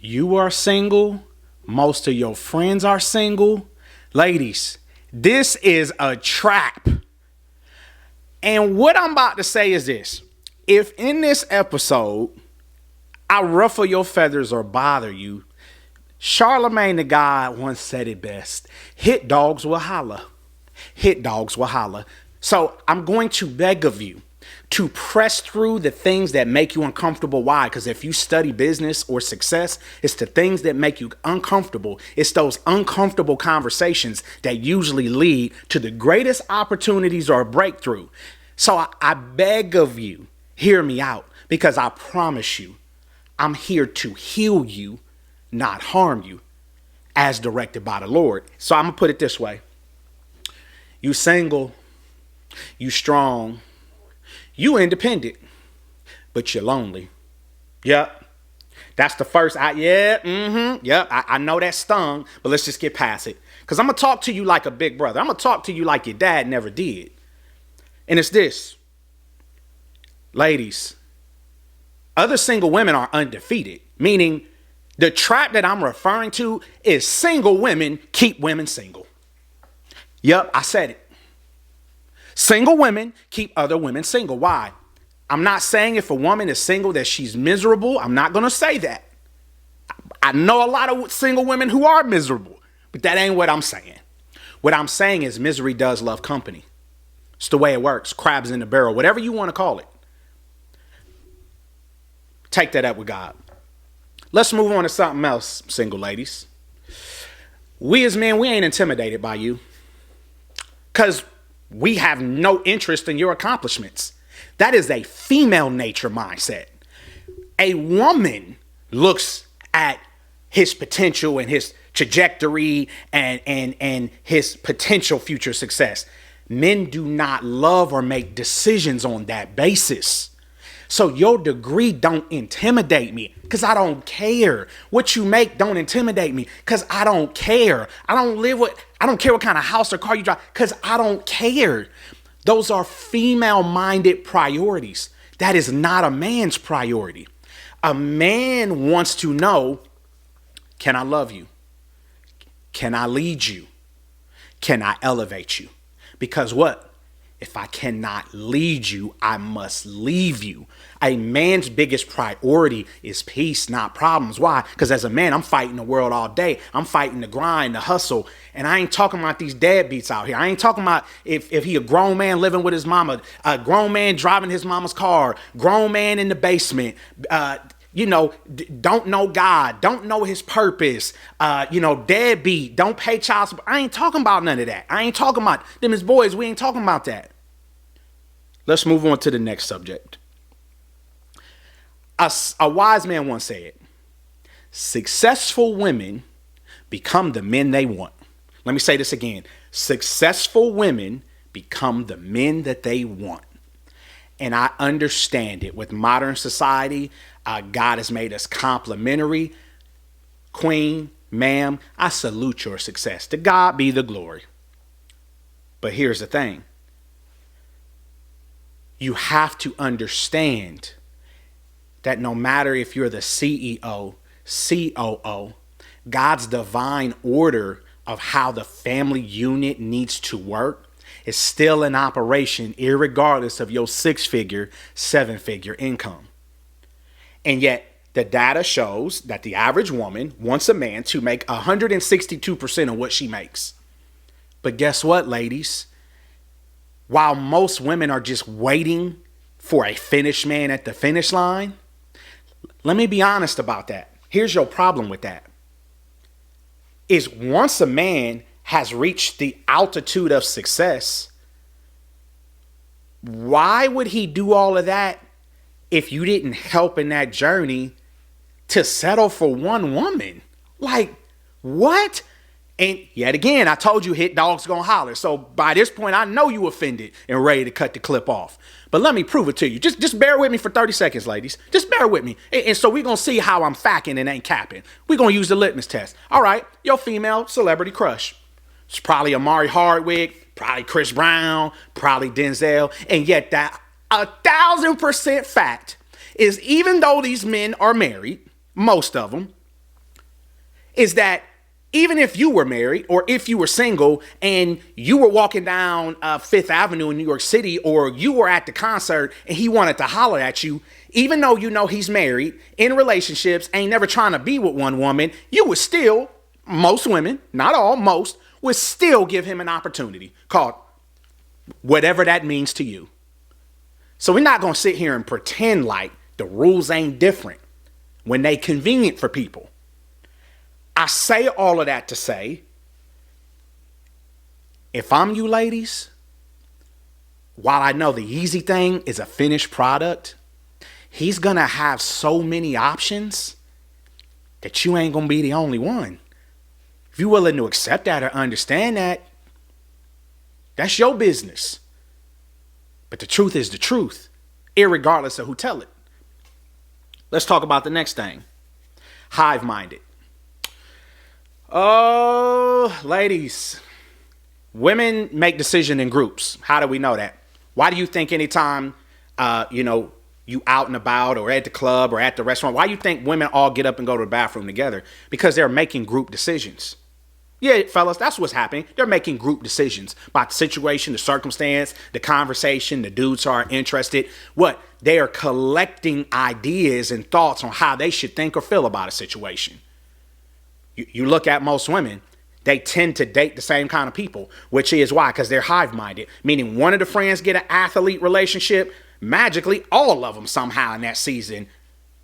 You are single. Most of your friends are single. Ladies, this is a trap. And what I'm about to say is this. If in this episode I ruffle your feathers or bother you, Charlemagne the God once said it best. Hit dogs will holler. Hit dogs will holler. So I'm going to beg of you to press through the things that make you uncomfortable. Why? Because if you study business or success, it's the things that make you uncomfortable. It's those uncomfortable conversations that usually lead to the greatest opportunities or breakthrough. So I beg of you, hear me out, because I promise you, I'm here to heal you, not harm you, as directed by the Lord. So I'm going to put it this way. You single, you strong, you independent, but you're lonely. Yep. That's the first. Yep. I know that stung, but let's just get past it. Because I'm going to talk to you like a big brother. I'm going to talk to you like your dad never did. And it's this. Ladies, other single women are undefeated, meaning the trap that I'm referring to is single women keep women single. Yep, I said it. Single women keep other women single. Why? I'm not saying if a woman is single that she's miserable. I'm not going to say that. I know a lot of single women who are miserable, but that ain't what I'm saying. What I'm saying is misery does love company. It's the way it works. Crabs in the barrel, whatever you want to call it. Take that up with God. Let's move on to something else, single ladies. We as men, we ain't intimidated by you because we have no interest in your accomplishments. That is a female nature mindset. A woman looks at his potential and his trajectory and his potential future success. Men do not love or make decisions on that basis. So your degree don't intimidate me because I don't care. What you make don't intimidate me because I don't care. I don't care what kind of house or car you drive because I don't care. Those are female-minded priorities. That is not a man's priority. A man wants to know, can I love you? Can I lead you? Can I elevate you? Because what? If I cannot lead you, I must leave you. A man's biggest priority is peace, not problems. Why? Because as a man, I'm fighting the world all day. I'm fighting the grind, the hustle. And I ain't talking about these deadbeats out here. I ain't talking about if he a grown man living with his mama, a grown man driving his mama's car, grown man in the basement, don't know God, don't know his purpose, deadbeat, don't pay child support. I ain't talking about none of that. I ain't talking about them as boys. We ain't talking about that. Let's move on to the next subject. A wise man once said, successful women become the men they want. Let me say this again. Successful women become the men that they want. And I understand it. With modern society, God has made us complimentary. Queen, ma'am, I salute your success. To God be the glory. But here's the thing. You have to understand that no matter if you're the CEO, COO, God's divine order of how the family unit needs to work is still in operation, irregardless of your 6-figure, 7-figure income. And yet the data shows that the average woman wants a man to make 162% of what she makes. But guess what, ladies? While most women are just waiting for a finished man at the finish line, let me be honest about that. Here's your problem with that. Is once a man has reached the altitude of success, why would he do all of that if you didn't help in that journey to settle for one woman? Like, what? And yet again, I told you hit dogs gonna holler. So by this point, I know you offended and ready to cut the clip off. But let me prove it to you. Just bear with me for 30 seconds, ladies. Just bear with me. And so we're gonna see how I'm facking and ain't capping. We're gonna use the litmus test. All right, your female celebrity crush. It's probably Amari Hardwick, probably Chris Brown, probably Denzel. And yet that 1,000% fact is even though these men are married, most of them, is that even if you were married or if you were single and you were walking down Fifth Avenue in New York City, or you were at the concert and he wanted to holler at you, even though you know he's married, in relationships, ain't never trying to be with one woman, you would still, most women, not all, most, would still give him an opportunity called whatever that means to you. So we're not going to sit here and pretend like the rules ain't different when they convenient for people. I say all of that to say, if I'm you ladies, while I know the easy thing is a finished product, he's going to have so many options that you ain't going to be the only one. If you're willing to accept that or understand that, that's your business. But the truth is the truth, irregardless of who tell it. Let's talk about the next thing. Hive-minded. Oh, ladies, women make decisions in groups. How do we know that? Why do you think anytime, you out and about or at the club or at the restaurant, why do you think women all get up and go to the bathroom together? Because they're making group decisions. Yeah, fellas, that's what's happening. They're making group decisions about the situation, the circumstance, the conversation, the dudes who are interested. What? They are collecting ideas and thoughts on how they should think or feel about a situation. You look at most women, they tend to date the same kind of people, which is why, because they're hive-minded, meaning one of the friends get an athlete relationship, magically all of them somehow in that season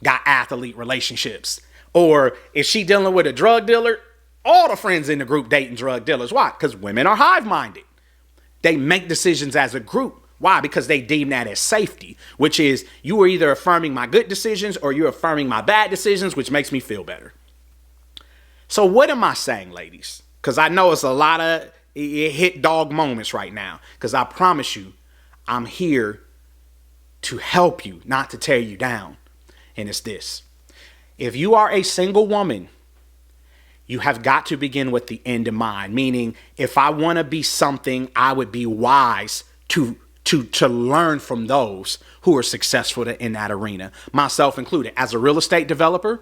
got athlete relationships. Or if she dealing with a drug dealer, all the friends in the group dating drug dealers. Why? Because women are hive-minded. They make decisions as a group. Why? Because they deem that as safety, which is you are either affirming my good decisions or you're affirming my bad decisions, which makes me feel better. So what am I saying, ladies? Because I know it's a lot of hit dog moments right now. Because I promise you, I'm here to help you, not to tear you down. And it's this. If you are a single woman, you have got to begin with the end in mind. Meaning, if I want to be something, I would be wise to learn from those who are successful in that arena, myself included. As a real estate developer,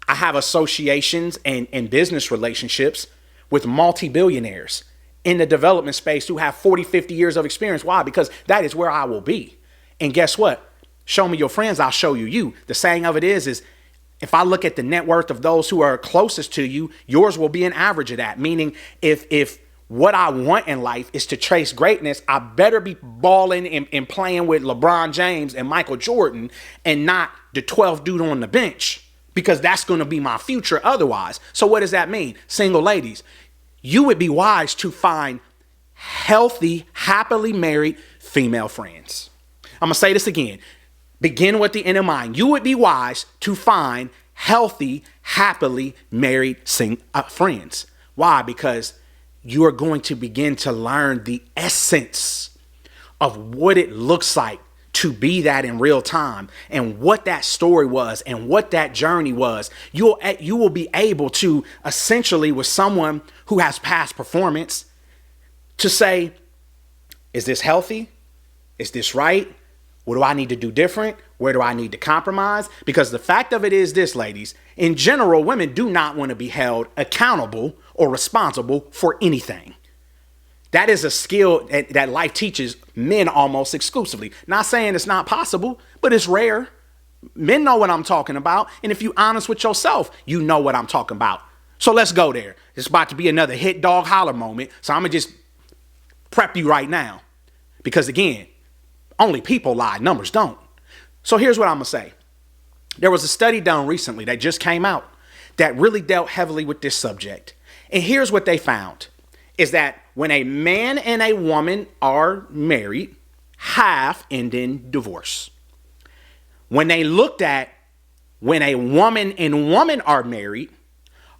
I have associations and business relationships with multi-billionaires in the development space who have 40, 50 years of experience. Why? Because that is where I will be. And guess what? Show me your friends, I'll show you you. The saying of it is if I look at the net worth of those who are closest to you, yours will be an average of that. Meaning if what I want in life is to chase greatness, I better be balling and playing with LeBron James and Michael Jordan and not the 12th dude on the bench. Because that's going to be my future otherwise. So what does that mean? Single ladies, you would be wise to find healthy, happily married female friends. I'm going to say this again. Begin with the end in mind. You would be wise to find healthy, happily married friends. Why? Because you are going to begin to learn the essence of what it looks like to be that in real time and what that story was and what that journey was. You will be able to essentially, with someone who has past performance, to say, is this healthy? Is this right? What do I need to do different? Where do I need to compromise? Because the fact of it is this, ladies, in general, women do not want to be held accountable or responsible for anything. That is a skill that life teaches men almost exclusively. Not saying it's not possible, but it's rare. Men know what I'm talking about. And if you're honest with yourself, you know what I'm talking about. So let's go there. It's about to be another hit dog holler moment. So I'm going to just prep you right now. Because again, only people lie, numbers don't. So here's what I'm going to say. There was a study done recently that just came out that really dealt heavily with this subject. And here's what they found. Is that when a man and a woman are married, half end in divorce. When they looked at when a woman and woman are married,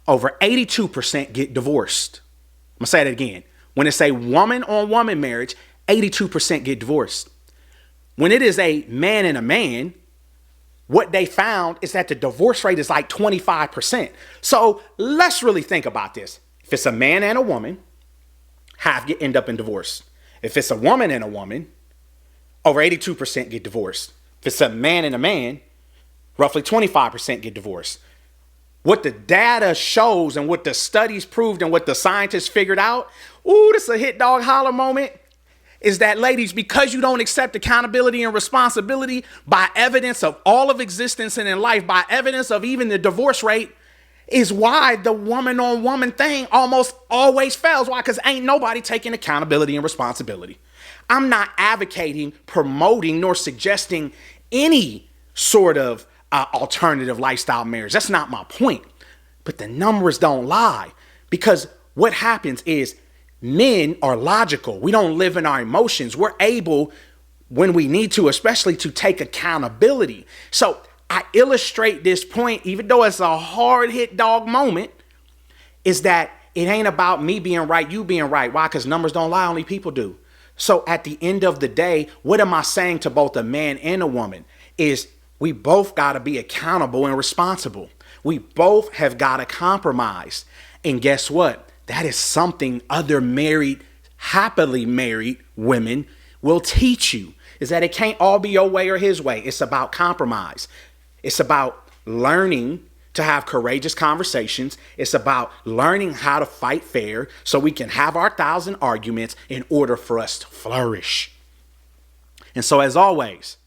over 82% get divorced. I'm going to say that again. When it's a woman on woman marriage, 82% get divorced. When it is a man and a man, what they found is that the divorce rate is like 25%. So let's really think about this. If it's a man and a woman, half end up in divorce. If it's a woman and a woman, over 82% get divorced. If it's a man and a man, roughly 25% get divorced. what the data shows and what the studies proved and what the scientists figured out, ooh, this is a hit dog holler moment, is that, ladies, because you don't accept accountability and responsibility by evidence of all of existence and in life, by evidence of even the divorce rate, is why the woman on woman thing almost always fails. Why? Because ain't nobody taking accountability and responsibility. I'm not advocating, promoting, nor suggesting any sort of alternative lifestyle marriage. That's not my point. But the numbers don't lie, because what happens is men are logical. We don't live in our emotions. We're able, when we need to, especially, to take accountability. So I illustrate this point, even though it's a hard hit dog moment, is that it ain't about me being right, you being right. Why? Because numbers don't lie, only people do. So at the end of the day, what am I saying to both a man and a woman is we both got to be accountable and responsible. We both have got to compromise. And guess what? That is something other married, happily married women will teach you, is that it can't all be your way or his way. It's about compromise. It's about learning to have courageous conversations. It's about learning how to fight fair so we can have our 1,000 arguments in order for us to flourish. And so, as always,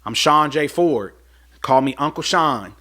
I'm Shaun J. Ford. Call me Uncle Shaun,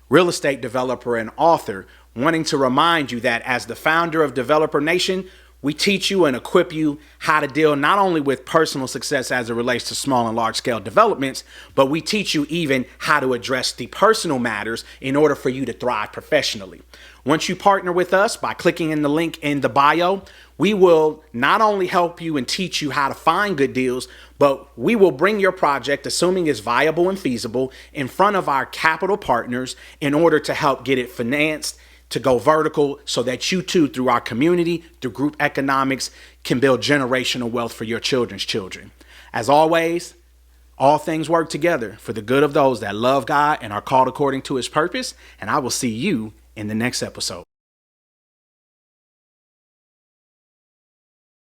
real estate developer and author, wanting to remind you that as the founder of Developer Nation, we teach you and equip you how to deal not only with personal success as it relates to small and large scale developments, but we teach you even how to address the personal matters in order for you to thrive professionally. Once you partner with us by clicking in the link in the bio, we will not only help you and teach you how to find good deals, but we will bring your project, assuming it's viable and feasible, in front of our capital partners in order to help get it financed to go vertical so that you too, through our community, through group economics, can build generational wealth for your children's children. As always, all things work together for the good of those that love God and are called according to his purpose. And I will see you in the next episode.